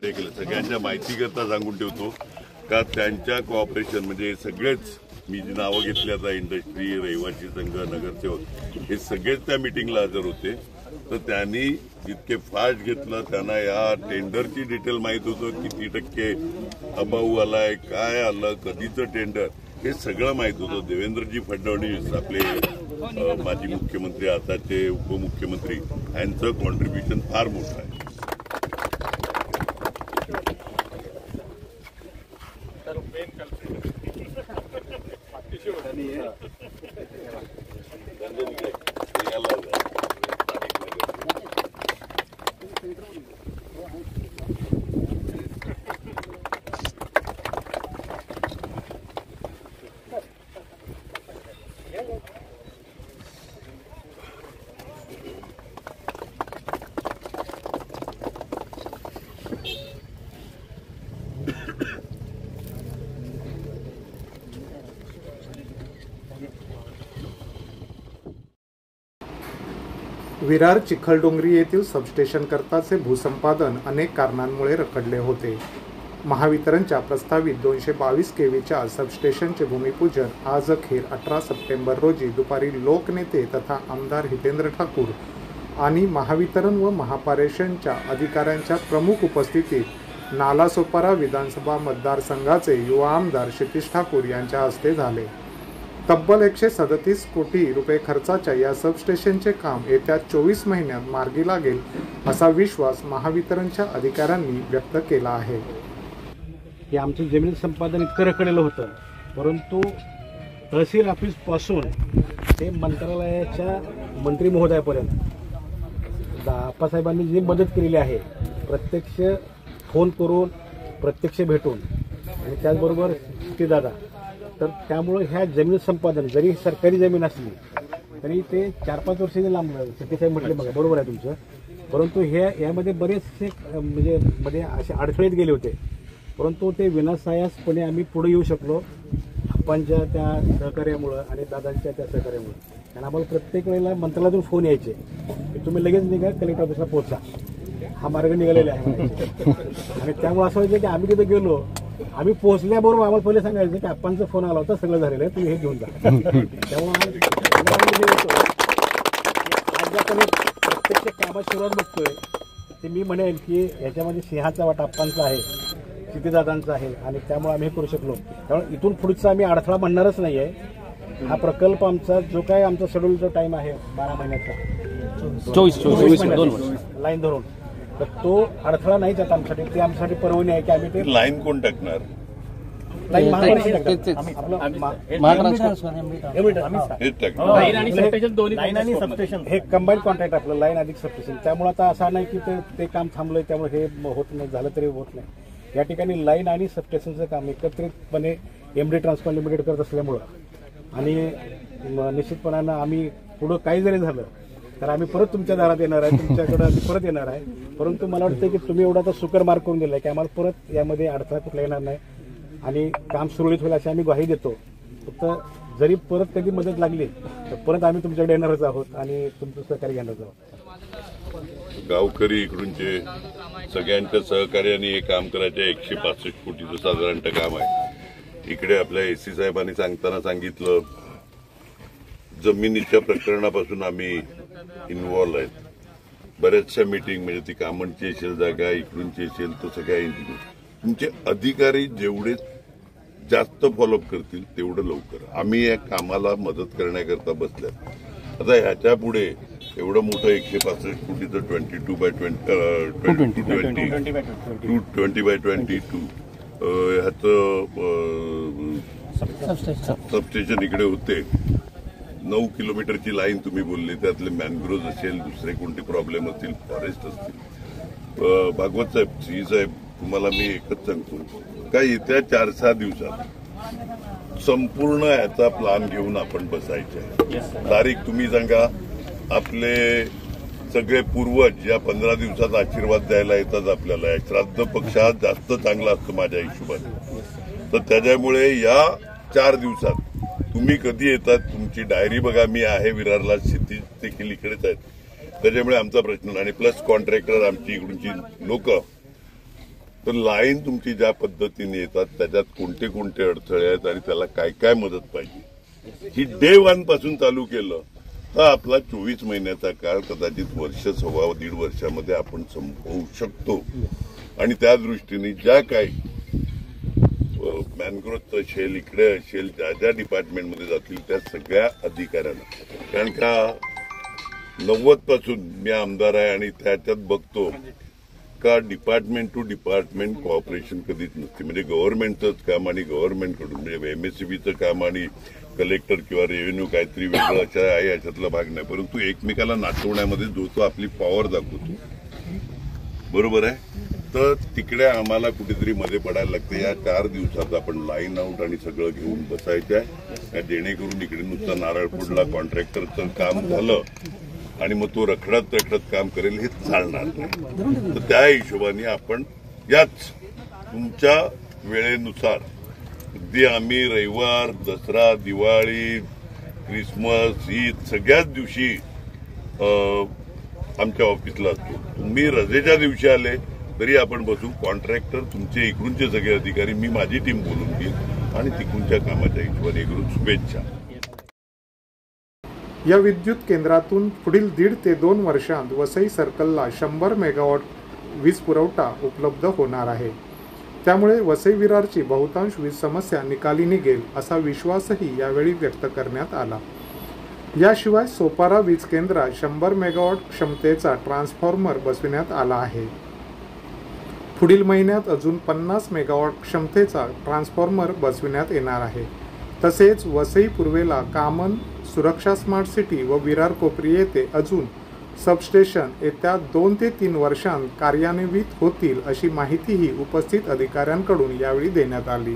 ते केलं. सगळ्यांच्या माहितीकरता सांगून ठेवतो का त्यांच्या कॉपरेशन म्हणजे सगळेच मी जी नावं घेतली आता इंडस्ट्री, रहिवासी संघ, नगरसेवक हे सगळेच त्या मिटिंगला हजर होते. तर त्यांनी जितके फास्ट घेतलं त्यांना या टेंडरची डिटेल माहित होतं, किती टक्के अभाव आलाय, काय आलं, कधीचं टेंडर हे सगळं माहित होतं. देवेंद्रजी फडणवीस आपले माजी मुख्यमंत्री आताचे उपमुख्यमंत्री यांचं कॉन्ट्रीब्युशन फार मोठं आहे. विरार चिखलडोंगरी येथील सबस्टेशन करताचे भूसंपादन अनेक कारणांमुळे रखडले होते. महावितरणच्या प्रस्तावित 222 केव्हीच्या सबस्टेशनचे भूमिपूजन आज अखेर 18 सप्टेंबर रोजी दुपारी लोकनेते तथा आमदार हितेंद्र ठाकूर आणि महावितरण व महापारेषणच्या अधिकाऱ्यांच्या प्रमुख उपस्थितीत नालासोपारा विधानसभा मतदारसंघाचे युवा आमदार क्षितिज ठाकूर यांच्या हस्ते झाले. तब्बल 137 कोटी रुपये खर्चाच्या या सबस्टेशनचे काम येत्या 24 महिन्यात मार्गी लागेल असा विश्वास महावितरणच्या अधिकाऱ्यांनी व्यक्त केला आहे. हे आमचं जमीन संपादन इतकं रखडलेलं होतं, परंतु तहसील ऑफिसपासून ते मंत्रालयाच्या मंत्री महोदयापर्यंत आप्पासाहेबांनी जी मदत केलेली आहे, प्रत्यक्ष फोन करून, प्रत्यक्ष भेटून आणि त्याचबरोबर दादा, तर त्यामुळे ह्या जमीन संपादन जरी सरकारी जमीन असली तरी ते 4-5 वर्षांनी लांबलं. शेतीसाहेब म्हटले बघा, बरोबर आहे तुमचं, परंतु यामध्ये बरेचसे म्हणजे मध्ये असे अडथळेत गेले होते, परंतु ते विनासायासपणे आम्ही पुढे येऊ शकलो आप्पांच्या त्या सहकार्यामुळं आणि दादांच्या त्या सहकार्यामुळं. आणि आम्हाला प्रत्येक वेळेला मंत्रालयातून फोन यायचे की तुम्ही लगेच निघा, कलेक्टर ऑफिसला पोहोचा, हा मार्ग निघालेला आहे. आणि त्यामुळे असं व्हायचं की आम्ही तिथे गेलो, आम्ही पोहोचल्याबरोबर आम्हाला पहिले सांगायचं की आप्पांचा फोन आला होता, सगळं झालेलं आहे, तुम्ही हे घेऊन जा. त्यामुळे आज आपण प्रत्यक्ष कामात सुरुवात बघतोय ते मी म्हणेन की याच्यामध्ये सिंहाचा वाटा आप्पांचा आहे, क्षितिजदादांचा आहे आणि त्यामुळे आम्ही हे करू शकलो. त्यामुळे इथून पुढचा आम्ही अडथळा म्हणणारच नाही आहे. हा प्रकल्प आमचा जो काय आमचा शेड्यूलचा टाइम आहे 12 महिन्याचा, 24 लाईन धरून, तर तो अडथळा नाहीच आता आमच्यासाठी. ते आमच्यासाठी परवानगी आहे की आम्ही ते लाईन कोण टाकणार? लाईन आणि सबस्टेशन हे कंबाईन कॉन्ट्रॅक्ट आपलं, लाईन अधिक सबस्टेशन. त्यामुळे आता असं नाही की ते काम थांबलंय त्यामुळे हे होत नाही, झालं तरी होत नाही. या ठिकाणी लाईन आणि सबस्टेशनचं काम एकत्रितपणे एमडी ट्रान्सफॉर्म लिमिटेड करत असल्यामुळं आणि निश्चितपणानं आम्ही पुढं काही जरी झालं तर आम्ही परत तुमच्या दारात येणार आहे, तुमच्याकडे परत येणार आहे. परंतु मला वाटतं की तुम्ही एवढा तर सुकर मार्क करून दिलाय की आम्हाला परत यामध्ये अडथळा कुठला येणार नाही आणि काम सुरळीत होईल अशी आम्ही ग्वाही देतो. फक्त जरी परत कधी मदत लागली तर परत आम्ही तुमच्याकडे येणारच आहोत आणि तुमचं सहकार्य घेणारच आहोत. गावकरी इकडूनचे सगळ्यांच्या सहकार्याने हे काम करायचे 165 कोटीचं साधारणतः काम आहे. इकडे आपल्या एसी साहेबांनी सांगताना सांगितलं जमिनीच्या प्रकरणापासून आम्ही इन्व्हॉल्व आहेत. बऱ्याचशा मीटिंग म्हणजे ती कामणची असेल जागा, इकडूनची असेल, तर सगळ्या इंजिनियर तुमचे अधिकारी जेवढे जास्त फॉलोअप करतील तेवढं लवकर. आम्ही या कामाला मदत करण्याकरता बसल्यात. आता ह्याच्या पुढे एवढं मोठं 165 कोटीचं 20x22 ह्याचं सबस्टेशन इकडे होते. 9 किलोमीटरची लाईन तुम्ही बोलली, त्यातले मॅनग्रोव्ह असेल, दुसरे कोणते प्रॉब्लेम असतील, फॉरेस्ट असतील. भागवत साहेब, श्री साहेब, तुम्हाला मी एकच सांगतो का येत्या 4-6 दिवसात संपूर्ण ह्याचा प्लॅन घेऊन आपण बसायचे आहे. तारीख तुम्ही सांगा. आपले सगळे पूर्वज या 15 दिवसात आशीर्वाद द्यायला येतात आपल्याला. श्राद्ध पक्षात जास्त चांगला असतं माझ्या हिशोबाने. तर त्याच्यामुळे या 4 दिवसात तुम्ही कधी येतात, तुमची डायरी बघा. मी आहे विरारला, क्षितिज देखील इकडेच आहेत. त्याच्यामुळे आमचा प्रश्न आणि प्लस कॉन्ट्रॅक्टर आमची इकडूनची लोक तर लाईन तुमची ज्या पद्धतीने येतात त्याच्यात कोणते कोणते अडथळे आहेत आणि त्याला काय काय मदत पाहिजे ही डे वन पासून चालू केलं तर आपला 24 महिन्याचा काळ कदाचित वर्ष सव्वा दीड वर्षामध्ये आपण संपवू शकतो. आणि त्या दृष्टीने ज्या काही मॅनग्रोथचं शेल इकडे असेल ज्या ज्या डिपार्टमेंटमध्ये जातील त्या सगळ्या अधिकाऱ्यांना, कारण का 90 पासून मी आमदार आहे आणि त्याच्यात बघतो का डिपार्टमेंट टू डिपार्टमेंट कॉपरेशन कधीच नसते. म्हणजे गव्हर्नमेंटचंच काम आणि गव्हर्नमेंटकडून म्हणजे एमएससीबीचं काम आणि कलेक्टर किंवा रेव्हेन्यू काहीतरी वेगळं अशा आहे याच्यातला भाग नाही, परंतु एकमेकाला नाचवण्यामध्ये जो तो आपली पॉवर दाखवतो. बरोबर आहे. तर तिकडे आम्हाला कुठेतरी मध्ये पडायला लागते. या 4 दिवसात आपण लाईन आउट आणि सगळं घेऊन बसायचं आहे, जेणेकरून इकडे नुसतं नारळ फोडला कॉन्ट्रॅक्टरचं काम झालं आणि मग तो रखडत काम करेल हे चालणार नाही. तर त्या हिशोबाने आपण याच तुमच्या वेळेनुसार अगदी आम्ही रविवार, दसरा, दिवाळी, क्रिसमस, ईद सगळ्याच दिवशी आमच्या ऑफिसला असतो. तुम्ही रजेच्या दिवशी आले तरी आपण बसू. कॉन्ट्रॅक्टर तुमचे इकडूनचे सगळे अधिकारी मी माझी टीम बोलून घेईन आणि तिकडूनच्या कामाच्या हिशोबाने इकडून शुभेच्छा. या विद्युत केंद्रातून पुढील 1.5 ते 2 वर्षांत वसई सर्कलला 100 मेगावॉट वीज पुरवठा उपलब्ध होणार आहे. त्यामुळे वसई विरारची बहुतांश वीज समस्या निकाली निघेल असा विश्वासही यावेळी व्यक्त करण्यात आला. याशिवाय सोपारा वीज केंद्रात 100 मेगावॉट क्षमतेचा ट्रान्सफॉर्मर बसविण्यात आला आहे. पुढील महिन्यात अजून 50 मेगावॉट क्षमतेचा ट्रान्सफॉर्मर बसविण्यात येणार आहे. तसेच वसई पूर्वेला कामन, सुरक्षा स्मार्ट सिटी व विरार कोपरी येथे अजून सबस्टेशन येत्या 2 ते 3 वर्षांत कार्यान्वित होतील अशी माहितीही उपस्थित अधिकाऱ्यांकडून यावेळी देण्यात आली.